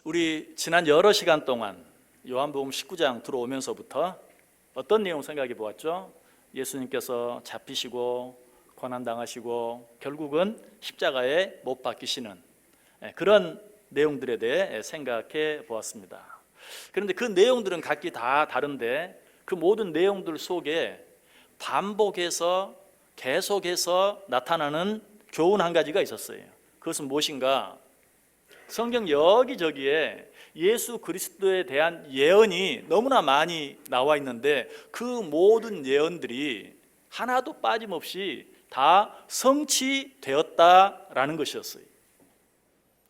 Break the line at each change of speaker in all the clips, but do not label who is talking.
우리 지난 여러 시간 동안 요한복음 19장 들어오면서부터 어떤 내용 생각해 보았죠? 예수님께서 잡히시고 고난당하시고 결국은 십자가에 못 박히시는 그런 내용들에 대해 생각해 보았습니다. 그런데 그 내용들은 각기 다 다른데 그 모든 내용들 속에 반복해서 계속해서 나타나는 교훈 한 가지가 있었어요. 그것은 무엇인가? 성경 여기저기에 예수 그리스도에 대한 예언이 너무나 많이 나와 있는데 그 모든 예언들이 하나도 빠짐없이 다 성취되었다라는 것이었어요.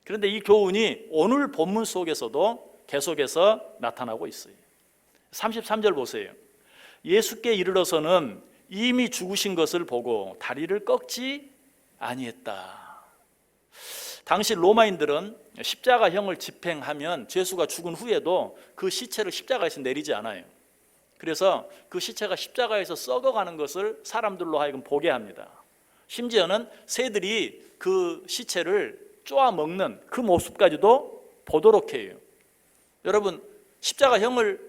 그런데 이 교훈이 오늘 본문 속에서도 계속해서 나타나고 있어요. 33절 보세요. 예수께 이르러서는 이미 죽으신 것을 보고 다리를 꺾지 아니했다. 당시 로마인들은 십자가형을 집행하면 죄수가 죽은 후에도 그 시체를 십자가에서 내리지 않아요. 그래서 그 시체가 십자가에서 썩어가는 것을 사람들로 하여금 보게 합니다. 심지어는 새들이 그 시체를 쪼아 먹는 그 모습까지도 보도록 해요. 여러분, 십자가형을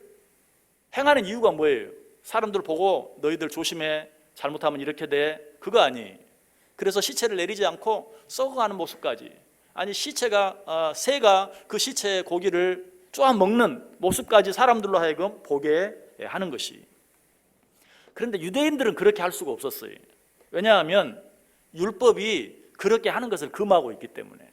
행하는 이유가 뭐예요? 사람들 보고 너희들 조심해, 잘못하면 이렇게 돼, 그거 아니에요. 그래서 시체를 내리지 않고 썩어가는 모습까지, 아니 새가 그 시체의 고기를 쪼아 먹는 모습까지 사람들로 하여금 보게 하는 것이. 그런데 유대인들은 그렇게 할 수가 없었어요. 왜냐하면 율법이 그렇게 하는 것을 금하고 있기 때문에.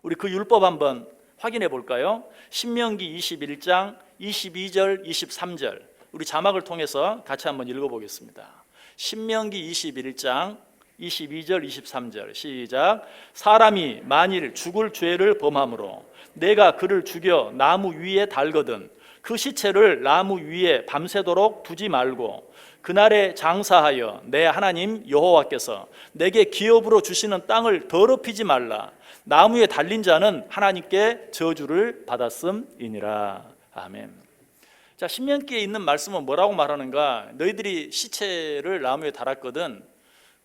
우리 그 율법 한번 확인해 볼까요? 신명기 21장 22절 23절 우리 자막을 통해서 같이 한번 읽어보겠습니다. 신명기 21장 22절 23절 시작. 사람이 만일 죽을 죄를 범함으로 내가 그를 죽여 나무 위에 달거든 그 시체를 나무 위에 밤새도록 두지 말고 그날에 장사하여 내 하나님 여호와께서 내게 기업으로 주시는 땅을 더럽히지 말라. 나무에 달린 자는 하나님께 저주를 받았음이니라. 아멘. 자, 신명기에 있는 말씀은 뭐라고 말하는가? 너희들이 시체를 나무에 달았거든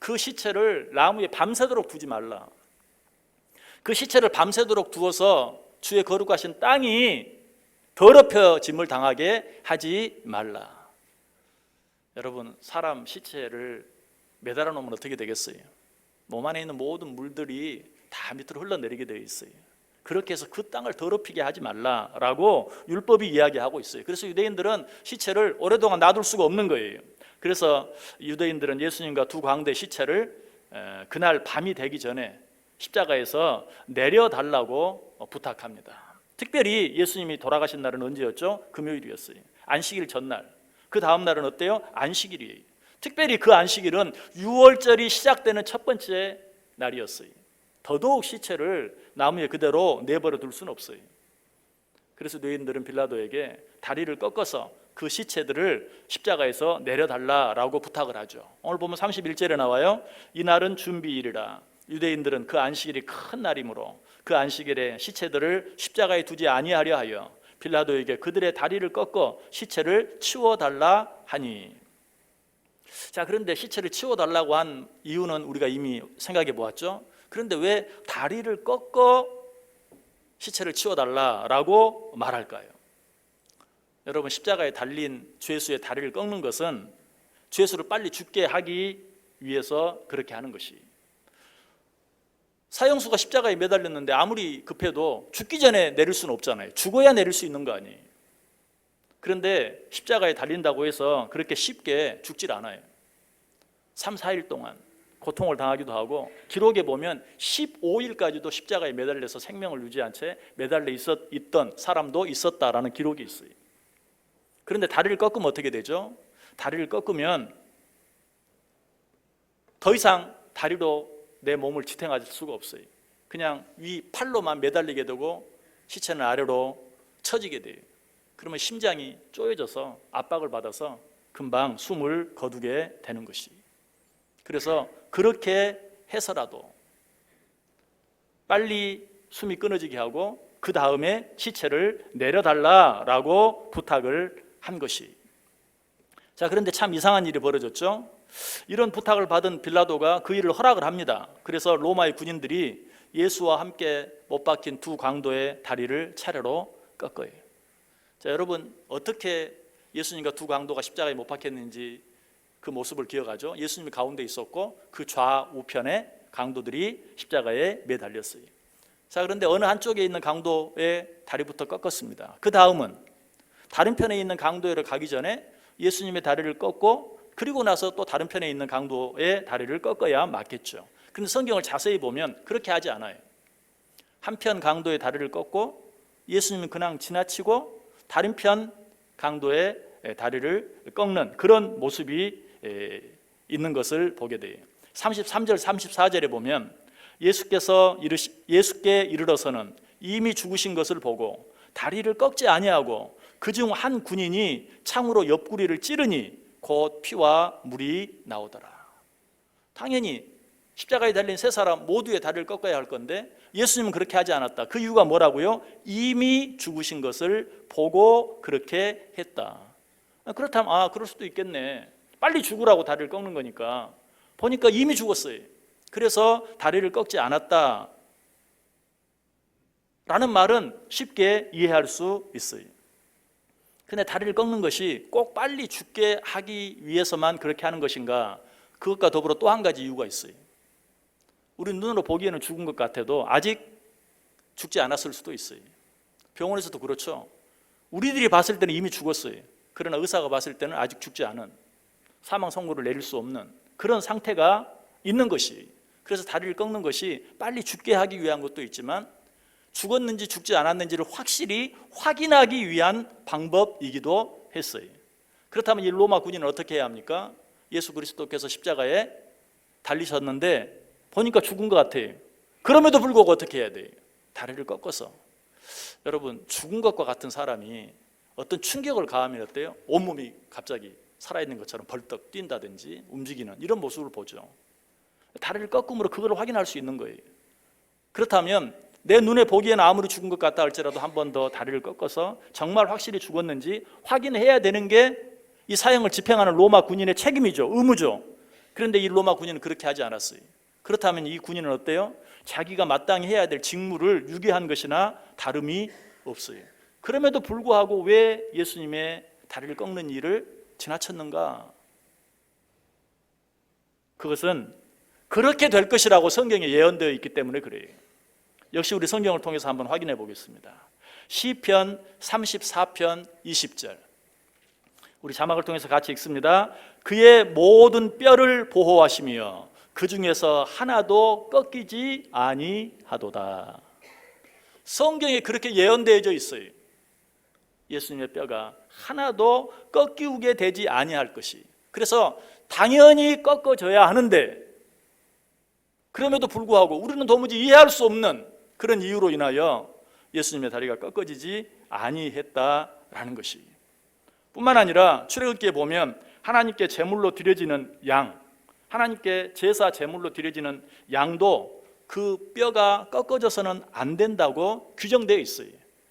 그 시체를 나무에 밤새도록 두지 말라. 그 시체를 밤새도록 두어서 주의 거룩하신 땅이 더럽혀짐을 당하게 하지 말라. 여러분, 사람 시체를 매달아 놓으면 어떻게 되겠어요? 몸 안에 있는 모든 물들이 다 밑으로 흘러내리게 되어 있어요. 그렇게 해서 그 땅을 더럽히게 하지 말라라고 율법이 이야기하고 있어요. 그래서 유대인들은 시체를 오랫동안 놔둘 수가 없는 거예요. 그래서 유대인들은 예수님과 두 광대 시체를 그날 밤이 되기 전에 십자가에서 내려달라고 부탁합니다. 특별히 예수님이 돌아가신 날은 언제였죠? 금요일이었어요. 안식일 전날. 그 다음 날은 어때요? 안식일이에요. 특별히 그 안식일은 유월절이 시작되는 첫 번째 날이었어요. 더더욱 시체를 나무에 그대로 내버려 둘 수는 없어요. 그래서 유대인들은 빌라도에게 다리를 꺾어서 그 시체들을 십자가에서 내려달라라고 부탁을 하죠. 오늘 보면 31절에 나와요. 이날은 준비일이라. 유대인들은 그 안식일이 큰 날이므로 그 안식일에 시체들을 십자가에 두지 아니하려 하여 빌라도에게 그들의 다리를 꺾어 시체를 치워달라 하니. 자, 그런데 시체를 치워달라고 한 이유는 우리가 이미 생각해 보았죠. 그런데 왜 다리를 꺾어 시체를 치워달라라고 말할까요? 여러분, 십자가에 달린 죄수의 다리를 꺾는 것은 죄수를 빨리 죽게 하기 위해서 그렇게 하는 것이. 사형수가 십자가에 매달렸는데 아무리 급해도 죽기 전에 내릴 수는 없잖아요. 죽어야 내릴 수 있는 거 아니에요. 그런데 십자가에 달린다고 해서 그렇게 쉽게 죽질 않아요. 3, 4일 동안 고통을 당하기도 하고 기록에 보면 15일까지도 십자가에 매달려서 생명을 유지한 채 매달려 있던 사람도 있었다라는 기록이 있어요. 그런데 다리를 꺾으면 어떻게 되죠? 다리를 꺾으면 더 이상 다리로 내 몸을 지탱할 수가 없어요. 그냥 위 팔로만 매달리게 되고 시체는 아래로 처지게 돼요. 그러면 심장이 쪼여져서 압박을 받아서 금방 숨을 거두게 되는 것이. 그래서 그렇게 해서라도 빨리 숨이 끊어지게 하고 그 다음에 시체를 내려달라라고 부탁을 한 것이. 자, 그런데 참 이상한 일이 벌어졌죠. 이런 부탁을 받은 빌라도가 그 일을 허락을 합니다. 그래서 로마의 군인들이 예수와 함께 못 박힌 두 강도의 다리를 차례로 꺾어요. 자, 여러분 어떻게 예수님과 두 강도가 십자가에 못 박혔는지 그 모습을 기억하죠? 예수님이 가운데 있었고 그 좌우편에 강도들이 십자가에 매달렸어요. 자, 그런데 어느 한쪽에 있는 강도의 다리부터 꺾었습니다. 그 다음은 다른 편에 있는 강도를 가기 전에 예수님의 다리를 꺾고 그리고 나서 또 다른 편에 있는 강도의 다리를 꺾어야 맞겠죠. 그런데 성경을 자세히 보면 그렇게 하지 않아요. 한편 강도의 다리를 꺾고 예수님은 그냥 지나치고 다른 편 강도의 다리를 꺾는 그런 모습이 있는 것을 보게 돼요. 33절 34절에 보면 예수께 이르러서는 이미 죽으신 것을 보고 다리를 꺾지 아니하고 그중 한 군인이 창으로 옆구리를 찌르니 곧 피와 물이 나오더라. 당연히 십자가에 달린 세 사람 모두의 다리를 꺾어야 할 건데 예수님은 그렇게 하지 않았다. 그 이유가 뭐라고요? 이미 죽으신 것을 보고 그렇게 했다. 그렇다면 그럴 수도 있겠네. 빨리 죽으라고 다리를 꺾는 거니까. 보니까 이미 죽었어요. 그래서 다리를 꺾지 않았다 라는 말은 쉽게 이해할 수 있어요. 근데 다리를 꺾는 것이 꼭 빨리 죽게 하기 위해서만 그렇게 하는 것인가? 그것과 더불어 또 한 가지 이유가 있어요. 우리 눈으로 보기에는 죽은 것 같아도 아직 죽지 않았을 수도 있어요. 병원에서도 그렇죠. 우리들이 봤을 때는 이미 죽었어요. 그러나 의사가 봤을 때는 아직 죽지 않은, 사망 선고를 내릴 수 없는 그런 상태가 있는 것이, 그래서 다리를 꺾는 것이 빨리 죽게 하기 위한 것도 있지만 죽었는지 죽지 않았는지를 확실히 확인하기 위한 방법이기도 했어요. 그렇다면 이 로마 군인은 어떻게 해야 합니까? 예수 그리스도께서 십자가에 달리셨는데 보니까 죽은 것 같아요. 그럼에도 불구하고 어떻게 해야 돼요? 다리를 꺾어서. 여러분, 죽은 것과 같은 사람이 어떤 충격을 가하면 어때요? 온몸이 갑자기 살아있는 것처럼 벌떡 뛴다든지 움직이는 이런 모습을 보죠. 다리를 꺾음으로 그걸 확인할 수 있는 거예요. 그렇다면 내 눈에 보기에는 아무리 죽은 것 같다 할지라도 한 번 더 다리를 꺾어서 정말 확실히 죽었는지 확인해야 되는 게 이 사형을 집행하는 로마 군인의 책임이죠. 의무죠. 그런데 이 로마 군인은 그렇게 하지 않았어요. 그렇다면 이 군인은 어때요? 자기가 마땅히 해야 될 직무를 유기한 것이나 다름이 없어요. 그럼에도 불구하고 왜 예수님의 다리를 꺾는 일을 지나쳤는가? 그것은 그렇게 될 것이라고 성경에 예언되어 있기 때문에 그래요. 역시 우리 성경을 통해서 한번 확인해 보겠습니다. 시편 34편 20절, 우리 자막을 통해서 같이 읽습니다. 그의 모든 뼈를 보호하시며 그 중에서 하나도 꺾이지 아니하도다. 성경에 그렇게 예언되어져 있어요. 예수님의 뼈가 하나도 꺾이게 되지 아니할 것이. 그래서 당연히 꺾어져야 하는데 그럼에도 불구하고 우리는 도무지 이해할 수 없는 그런 이유로 인하여 예수님의 다리가 꺾어지지 아니했다라는 것이. 뿐만 아니라 출애굽기에 보면 하나님께 제물로 드려지는 양, 하나님께 제사 제물로 드려지는 양도 그 뼈가 꺾어져서는 안 된다고 규정되어 있어요.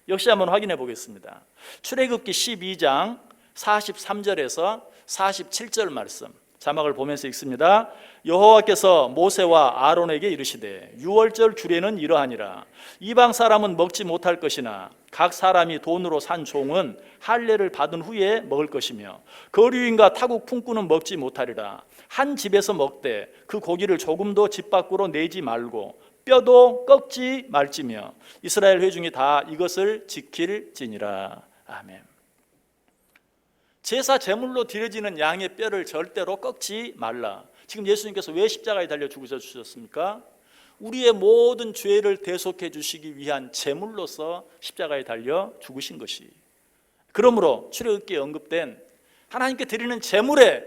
역시 한번 확인해 보겠습니다. 출애굽기 12장 43절에서 47절 말씀, 자막을 보면서 읽습니다. 여호와께서 모세와 아론에게 이르시되 유월절 규례는 이러하니라. 이방 사람은 먹지 못할 것이나 각 사람이 돈으로 산 종은 할례를 받은 후에 먹을 것이며 거류인과 타국 품꾼은 먹지 못하리라. 한 집에서 먹되 그 고기를 조금도 집 밖으로 내지 말고 뼈도 꺾지 말지며 이스라엘 회중이 다 이것을 지킬지니라. 아멘. 제사 제물로 드려지는 양의 뼈를 절대로 꺾지 말라. 지금 예수님께서 왜 십자가에 달려 죽으셨습니까? 우리의 모든 죄를 대속해 주시기 위한 제물로서 십자가에 달려 죽으신 것이. 그러므로 출애굽기에 언급된 하나님께 드리는 제물의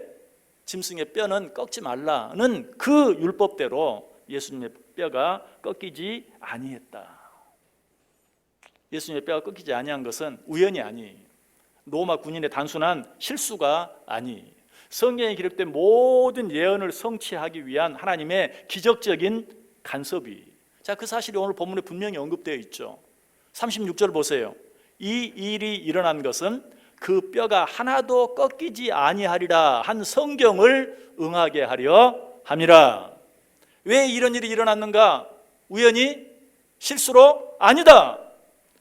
짐승의 뼈는 꺾지 말라는 그 율법대로 예수님의 뼈가 꺾이지 아니했다. 예수님의 뼈가 꺾이지 아니한 것은 우연이 아니, 로마 군인의 단순한 실수가 아니, 성경에 기록된 모든 예언을 성취하기 위한 하나님의 기적적인 간섭이. 자, 그 사실이 오늘 본문에 분명히 언급되어 있죠. 36절 보세요. 이 일이 일어난 것은 그 뼈가 하나도 꺾이지 아니하리라 한 성경을 응하게 하려 함이라. 왜 이런 일이 일어났는가? 우연히? 실수로? 아니다.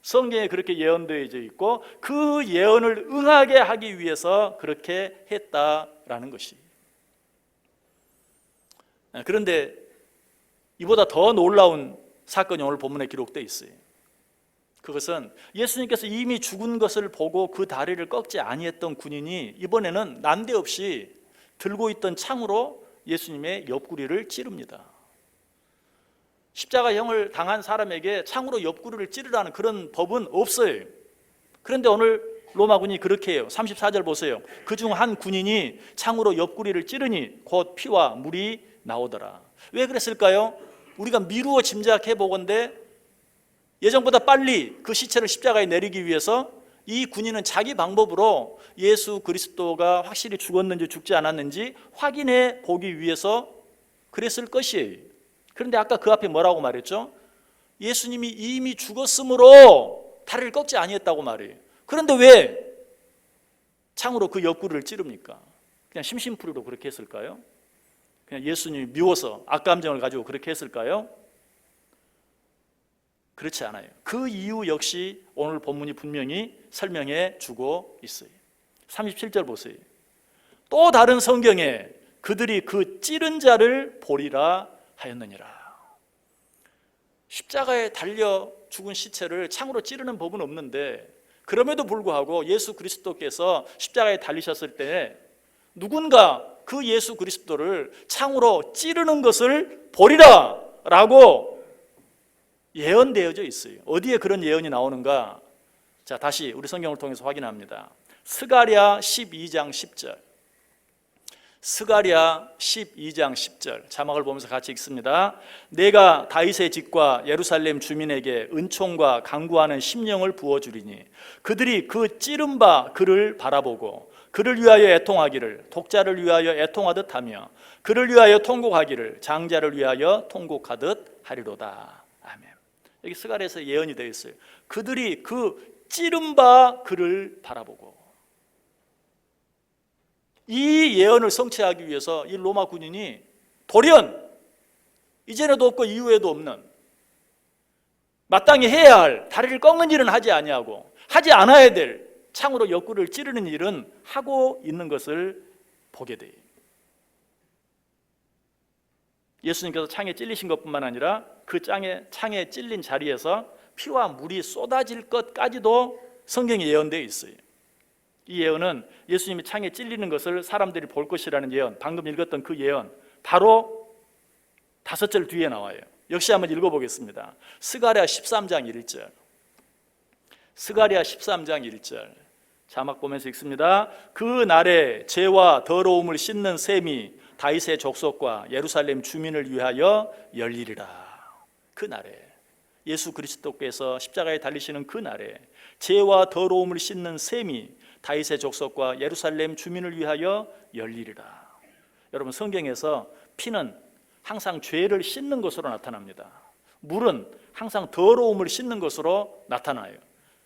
성경에 그렇게 예언되어져 있고 그 예언을 응하게 하기 위해서 그렇게 했다라는 것이. 그런데 이보다 더 놀라운 사건이 오늘 본문에 기록되어 있어요. 그것은 예수님께서 이미 죽은 것을 보고 그 다리를 꺾지 아니했던 군인이 이번에는 난데없이 들고 있던 창으로 예수님의 옆구리를 찌릅니다. 십자가형을 당한 사람에게 창으로 옆구리를 찌르라는 그런 법은 없어요. 그런데 오늘 로마군이 그렇게 해요. 34절 보세요. 그중 한 군인이 창으로 옆구리를 찌르니 곧 피와 물이 나오더라. 왜 그랬을까요? 우리가 미루어 짐작해 보건대 예정보다 빨리 그 시체를 십자가에 내리기 위해서 이 군인은 자기 방법으로 예수 그리스도가 확실히 죽었는지 죽지 않았는지 확인해 보기 위해서 그랬을 것이에요. 그런데 아까 그 앞에 뭐라고 말했죠? 예수님이 이미 죽었으므로 다리를 꺾지 아니했다고 말해요. 그런데 왜 창으로 그 옆구리를 찌릅니까? 그냥 심심풀이로 그렇게 했을까요? 그냥 예수님이 미워서 악감정을 가지고 그렇게 했을까요? 그렇지 않아요. 그 이유 역시 오늘 본문이 분명히 설명해 주고 있어요. 37절 보세요. 또 다른 성경에 그들이 그 찌른 자를 보리라 하였느니라. 십자가에 달려 죽은 시체를 창으로 찌르는 법은 없는데 그럼에도 불구하고 예수 그리스도께서 십자가에 달리셨을 때 누군가 그 예수 그리스도를 창으로 찌르는 것을 보리라 라고 예언되어져 있어요. 어디에 그런 예언이 나오는가? 자, 다시 우리 성경을 통해서 확인합니다. 스가랴 12장 10절. 스가랴 12장 10절 자막을 보면서 같이 읽습니다. 내가 다윗의 집과 예루살렘 주민에게 은총과 강구하는 심령을 부어주리니 그들이 그 찌른 바 그를 바라보고 그를 위하여 애통하기를 독자를 위하여 애통하듯 하며 그를 위하여 통곡하기를 장자를 위하여 통곡하듯 하리로다. 아멘. 여기 스가랴에서 예언이 되어 있어요. 그들이 그 찌른 바 그를 바라보고. 이 예언을 성취하기 위해서 이 로마 군인이 돌연 이전에도 없고 이후에도 없는 마땅히 해야 할 다리를 꺾는 일은 하지 아니하고 하지 않아야 될 창으로 옆구리를 찌르는 일은 하고 있는 것을 보게 돼요. 예수님께서 창에 찔리신 것뿐만 아니라 그 창에 찔린 자리에서 피와 물이 쏟아질 것까지도 성경에 예언되어 있어요. 이 예언은 예수님이 창에 찔리는 것을 사람들이 볼 것이라는 예언, 방금 읽었던 그 예언 바로 5절 뒤에 나와요. 역시 한번 읽어보겠습니다. 스가랴 13장 1절. 스가랴 13장 1절 자막 보면서 읽습니다. 그 날에 죄와 더러움을 씻는 셈이 다윗의 족속과 예루살렘 주민을 위하여 열리리라. 그 날에 예수 그리스도께서 십자가에 달리시는 그 날에 죄와 더러움을 씻는 셈이 다윗의 족속과 예루살렘 주민을 위하여 열리리라. 여러분, 성경에서 피는 항상 죄를 씻는 것으로 나타납니다. 물은 항상 더러움을 씻는 것으로 나타나요.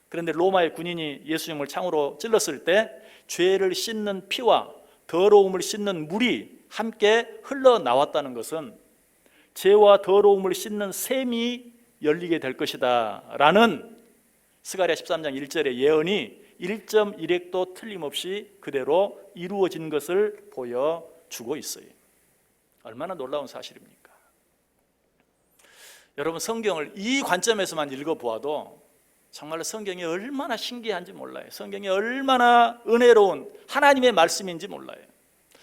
그런데 로마의 군인이 예수님을 창으로 찔렀을 때 죄를 씻는 피와 더러움을 씻는 물이 함께 흘러나왔다는 것은 죄와 더러움을 씻는 셈이 열리게 될 것이다 라는 스가랴 13장 1절의 예언이 1.1획도 틀림없이 그대로 이루어진 것을 보여주고 있어요. 얼마나 놀라운 사실입니까? 여러분, 성경을 이 관점에서만 읽어보아도 정말로 성경이 얼마나 신기한지 몰라요. 성경이 얼마나 은혜로운 하나님의 말씀인지 몰라요.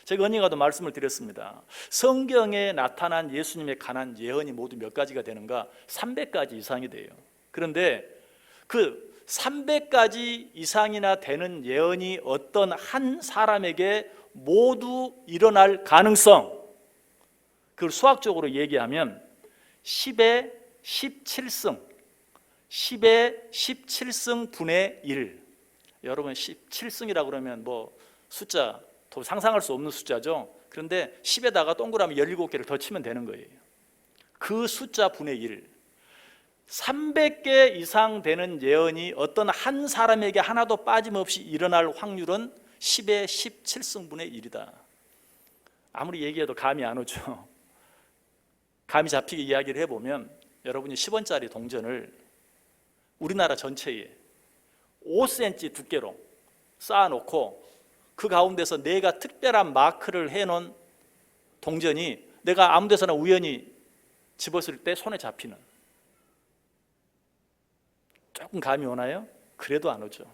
제가 언젠가도 말씀을 드렸습니다. 성경에 나타난 예수님에 관한 예언이 모두 몇 가지가 되는가? 300가지 이상이 돼요. 그런데 그 300가지 이상이나 되는 예언이 어떤 한 사람에게 모두 일어날 가능성, 그걸 수학적으로 얘기하면 10의 17승, 10의 17승 분의 1. 여러분, 17승이라고 그러면 뭐 숫자 더 상상할 수 없는 숫자죠. 그런데 10에다가 동그라미 17개를 더 치면 되는 거예요. 그 숫자 분의 1. 300개 이상 되는 예언이 어떤 한 사람에게 하나도 빠짐없이 일어날 확률은 10의 17승분의 1이다. 아무리 얘기해도 감이 안 오죠. 감이 잡히게 이야기를 해보면 여러분이 10원짜리 동전을 우리나라 전체에 5cm 두께로 쌓아놓고 그 가운데서 내가 특별한 마크를 해놓은 동전이 내가 아무 데서나 우연히 집었을 때 손에 잡히는, 조금 감이 오나요? 그래도 안 오죠.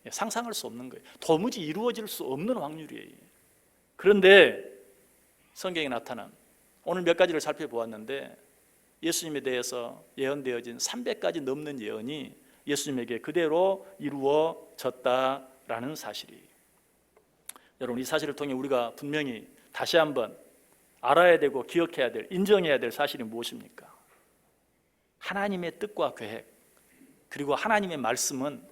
상상할 수 없는 거예요. 도무지 이루어질 수 없는 확률이에요. 그런데 성경에 나타난, 오늘 몇 가지를 살펴보았는데 예수님에 대해서 예언되어진 300가지 넘는 예언이 예수님에게 그대로 이루어졌다라는 사실이에요. 여러분, 이 사실을 통해 우리가 분명히 다시 한번 알아야 되고 기억해야 될, 인정해야 될 사실이 무엇입니까? 하나님의 뜻과 계획, 그리고 하나님의 말씀은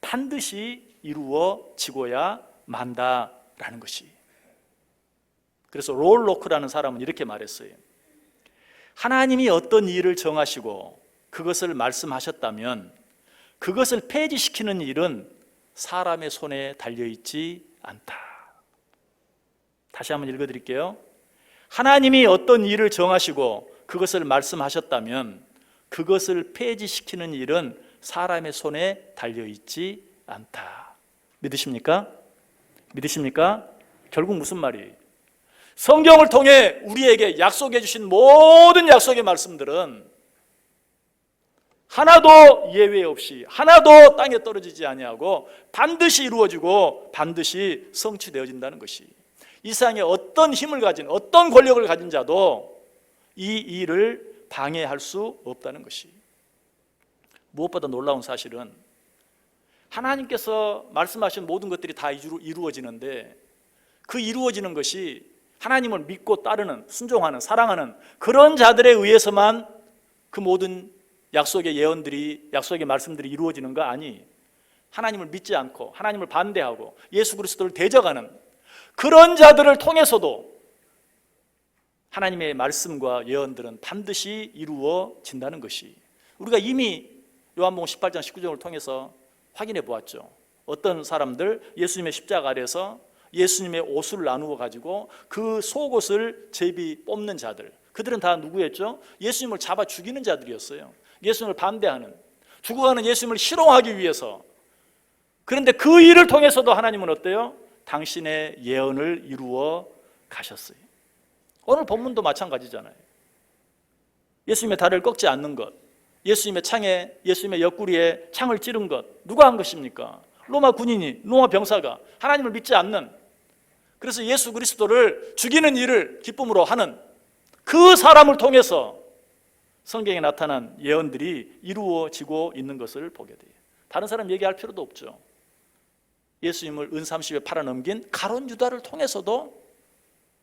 반드시 이루어지고야 만다라는 것이. 그래서 롤 로크라는 사람은 이렇게 말했어요. 하나님이 어떤 일을 정하시고 그것을 말씀하셨다면 그것을 폐지시키는 일은 사람의 손에 달려있지 않다. 다시 한번 읽어드릴게요. 하나님이 어떤 일을 정하시고 그것을 말씀하셨다면 그것을 폐지시키는 일은 사람의 손에 달려있지 않다. 믿으십니까? 믿으십니까? 결국 무슨 말이에요? 성경을 통해 우리에게 약속해 주신 모든 약속의 말씀들은 하나도 예외 없이, 하나도 땅에 떨어지지 아니하고 반드시 이루어지고 반드시 성취되어진다는 것이, 이 세상에 어떤 힘을 가진, 어떤 권력을 가진 자도 이 일을 방해할 수 없다는 것이. 무엇보다 놀라운 사실은 하나님께서 말씀하신 모든 것들이 다 이루어지는데 그 이루어지는 것이 하나님을 믿고 따르는, 순종하는, 사랑하는 그런 자들에 의해서만 그 모든 약속의 예언들이, 약속의 말씀들이 이루어지는가? 아니, 하나님을 믿지 않고 하나님을 반대하고 예수 그리스도를 대적하는 그런 자들을 통해서도 하나님의 말씀과 예언들은 반드시 이루어진다는 것이, 우리가 이미 요한복음 18장 19절을 통해서 확인해 보았죠. 어떤 사람들, 예수님의 십자가 아래서 예수님의 옷을 나누어 가지고 그 속옷을 제비 뽑는 자들, 그들은 다 누구였죠? 예수님을 잡아 죽이는 자들이었어요. 예수님을 반대하는, 죽어가는 예수님을 희롱하기 위해서. 그런데 그 일을 통해서도 하나님은 어때요? 당신의 예언을 이루어 가셨어요. 오늘 본문도 마찬가지잖아요. 예수님의 다리를 꺾지 않는 것, 예수님의 창에, 예수님의 옆구리에 창을 찌른 것, 누가 한 것입니까? 로마 군인이, 로마 병사가, 하나님을 믿지 않는, 그래서 예수 그리스도를 죽이는 일을 기쁨으로 하는 그 사람을 통해서 성경에 나타난 예언들이 이루어지고 있는 것을 보게 돼요. 다른 사람 얘기할 필요도 없죠. 예수님을 은 30에 팔아넘긴 가룟 유다를 통해서도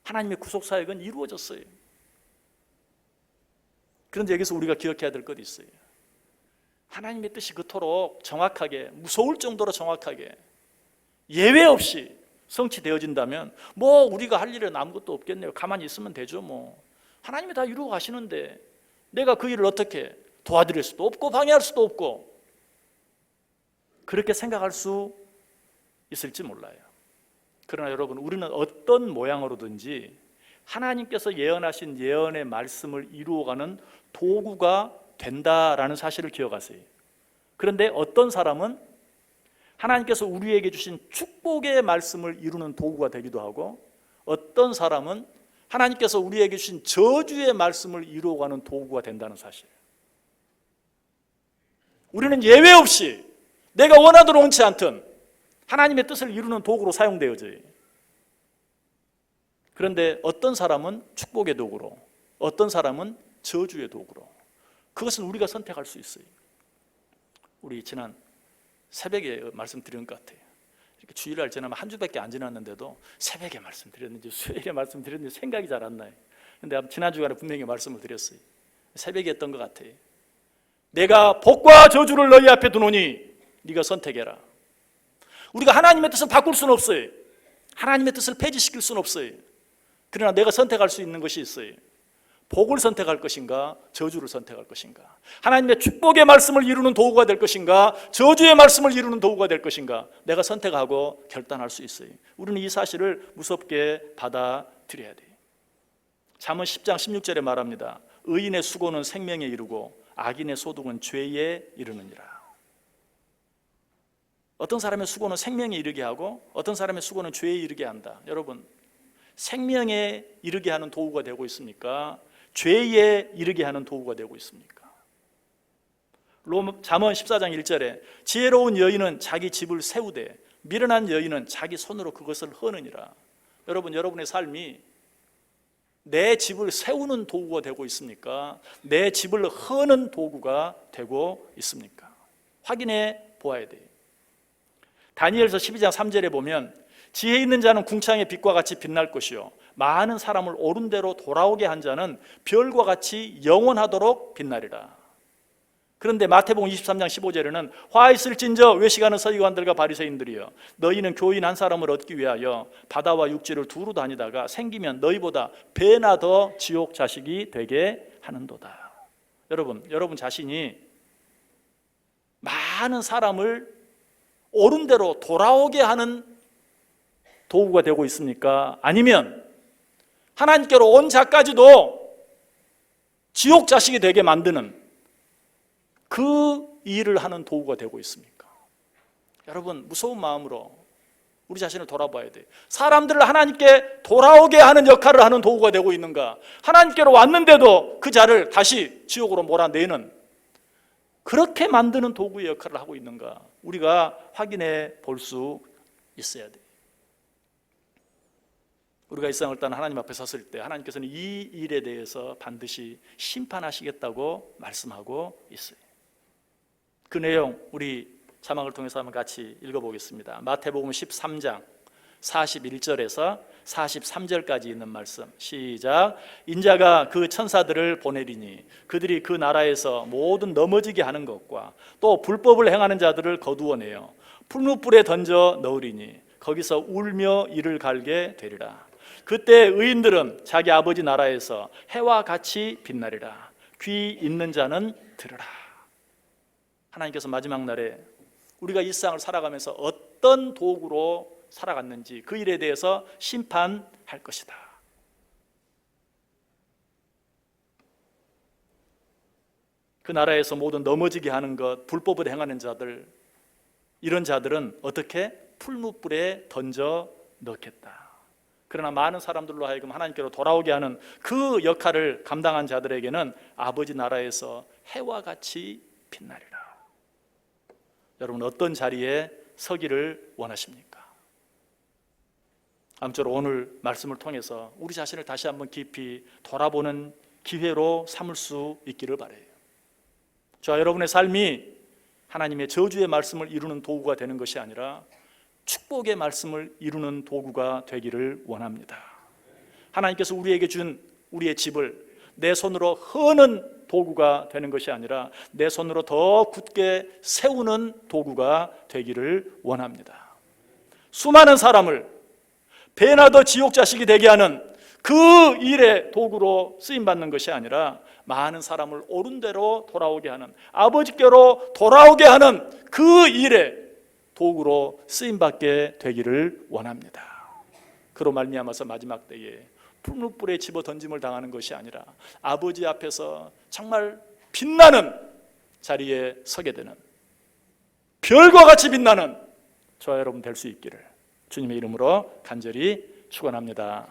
하나님의 구속사역은 이루어졌어요. 그런데 여기서 우리가 기억해야 될 것이 있어요. 하나님의 뜻이 그토록 정확하게, 무서울 정도로 정확하게 예외 없이 성취되어진다면 뭐 우리가 할 일은 아무것도 없겠네요. 가만히 있으면 되죠. 뭐 하나님이 다 이루어 가시는데 내가 그 일을 어떻게 도와드릴 수도 없고 방해할 수도 없고, 그렇게 생각할 수 있을지 몰라요. 그러나 여러분, 우리는 어떤 모양으로든지 하나님께서 예언하신 예언의 말씀을 이루어가는 도구가 된다라는 사실을 기억하세요. 그런데 어떤 사람은 하나님께서 우리에게 주신 축복의 말씀을 이루는 도구가 되기도 하고, 어떤 사람은 하나님께서 우리에게 주신 저주의 말씀을 이루어가는 도구가 된다는 사실. 우리는 예외 없이 내가 원하든 원치 않든 하나님의 뜻을 이루는 도구로 사용되어져요. 그런데 어떤 사람은 축복의 도구로, 어떤 사람은 저주의 도구로, 그것은 우리가 선택할 수 있어요. 우리 지난 새벽에 말씀드린 것 같아요. 이렇게 주일날 지나면 한 주밖에 안 지났는데도 새벽에 말씀드렸는지 수요일에 말씀드렸는지 생각이 잘 안 나요. 그런데 지난 주간에 분명히 말씀을 드렸어요. 새벽에 했던 것 같아요. 내가 복과 저주를 너희 앞에 두노니 네가 선택해라. 우리가 하나님의 뜻을 바꿀 수는 없어요. 하나님의 뜻을 폐지시킬 수는 없어요. 그러나 내가 선택할 수 있는 것이 있어요. 복을 선택할 것인가, 저주를 선택할 것인가, 하나님의 축복의 말씀을 이루는 도구가 될 것인가, 저주의 말씀을 이루는 도구가 될 것인가, 내가 선택하고 결단할 수 있어요. 우리는 이 사실을 무섭게 받아들여야 돼요. 잠언 10장 16절에 말합니다. 의인의 수고는 생명에 이르고 악인의 소득은 죄에 이르느니라. 어떤 사람의 수고는 생명에 이르게 하고 어떤 사람의 수고는 죄에 이르게 한다. 여러분, 생명에 이르게 하는 도구가 되고 있습니까? 죄에 이르게 하는 도구가 되고 있습니까? 잠언 14장 1절에 지혜로운 여인은 자기 집을 세우되 미련한 여인은 자기 손으로 그것을 허느니라. 여러분, 여러분의 삶이 내 집을 세우는 도구가 되고 있습니까? 내 집을 허는 도구가 되고 있습니까? 확인해 보아야 돼요. 다니엘서 12장 3절에 보면 지혜 있는 자는 궁창의 빛과 같이 빛날 것이요 많은 사람을 옳은 대로 돌아오게 한 자는 별과 같이 영원하도록 빛나리라. 그런데 마태복음 23장 15절에는 화 있을진저 외식하는 서기관들과 바리새인들이여 너희는 교인 한 사람을 얻기 위하여 바다와 육지를 두루 다니다가 생기면 너희보다 배나 더 지옥 자식이 되게 하는도다. 여러분 자신이 많은 사람을 옳은 대로 돌아오게 하는 도구가 되고 있습니까? 아니면 하나님께로 온 자까지도 지옥 자식이 되게 만드는 그 일을 하는 도구가 되고 있습니까? 여러분, 무서운 마음으로 우리 자신을 돌아봐야 돼요. 사람들을 하나님께 돌아오게 하는 역할을 하는 도구가 되고 있는가? 하나님께로 왔는데도 그 자를 다시 지옥으로 몰아내는 그렇게 만드는 도구의 역할을 하고 있는가? 우리가 확인해 볼 수 있어야 돼요. 우리가 이 세상을 떠나 하나님 앞에 섰을 때 하나님께서는 이 일에 대해서 반드시 심판하시겠다고 말씀하고 있어요. 그 내용 우리 자막을 통해서 한번 같이 읽어보겠습니다. 마태복음 13장 41절에서 43절까지 있는 말씀, 시작. 인자가 그 천사들을 보내리니 그들이 그 나라에서 모든 넘어지게 하는 것과 또 불법을 행하는 자들을 거두어내어 풀무불에 던져 넣으리니 거기서 울며 이를 갈게 되리라. 그때 의인들은 자기 아버지 나라에서 해와 같이 빛나리라. 귀 있는 자는 들으라. 하나님께서 마지막 날에 우리가 이 세상을 살아가면서 어떤 도구로 살아갔는지 그 일에 대해서 심판할 것이다. 그 나라에서 모든 넘어지게 하는 것, 불법을 행하는 자들, 이런 자들은 어떻게? 풀무불에 던져 넣겠다. 그러나 많은 사람들로 하여금 하나님께로 돌아오게 하는 그 역할을 감당한 자들에게는 아버지 나라에서 해와 같이 빛나리라. 여러분, 어떤 자리에 서기를 원하십니까? 아무쪼록 오늘 말씀을 통해서 우리 자신을 다시 한번 깊이 돌아보는 기회로 삼을 수 있기를 바라요. 저와 여러분의 삶이 하나님의 저주의 말씀을 이루는 도구가 되는 것이 아니라 축복의 말씀을 이루는 도구가 되기를 원합니다. 하나님께서 우리에게 준 우리의 집을 내 손으로 허는 도구가 되는 것이 아니라 내 손으로 더 굳게 세우는 도구가 되기를 원합니다. 수많은 사람을 배나 더 지옥 자식이 되게 하는 그 일의 도구로 쓰임받는 것이 아니라 많은 사람을 옳은 대로 돌아오게 하는, 아버지께로 돌아오게 하는 그 일의 도구로 쓰임받게 되기를 원합니다. 그로 말미암아서 마지막 때에 풀무불에 집어 던짐을 당하는 것이 아니라 아버지 앞에서 정말 빛나는 자리에 서게 되는, 별과 같이 빛나는 저와 여러분 될 수 있기를 주님의 이름으로 간절히 축원합니다.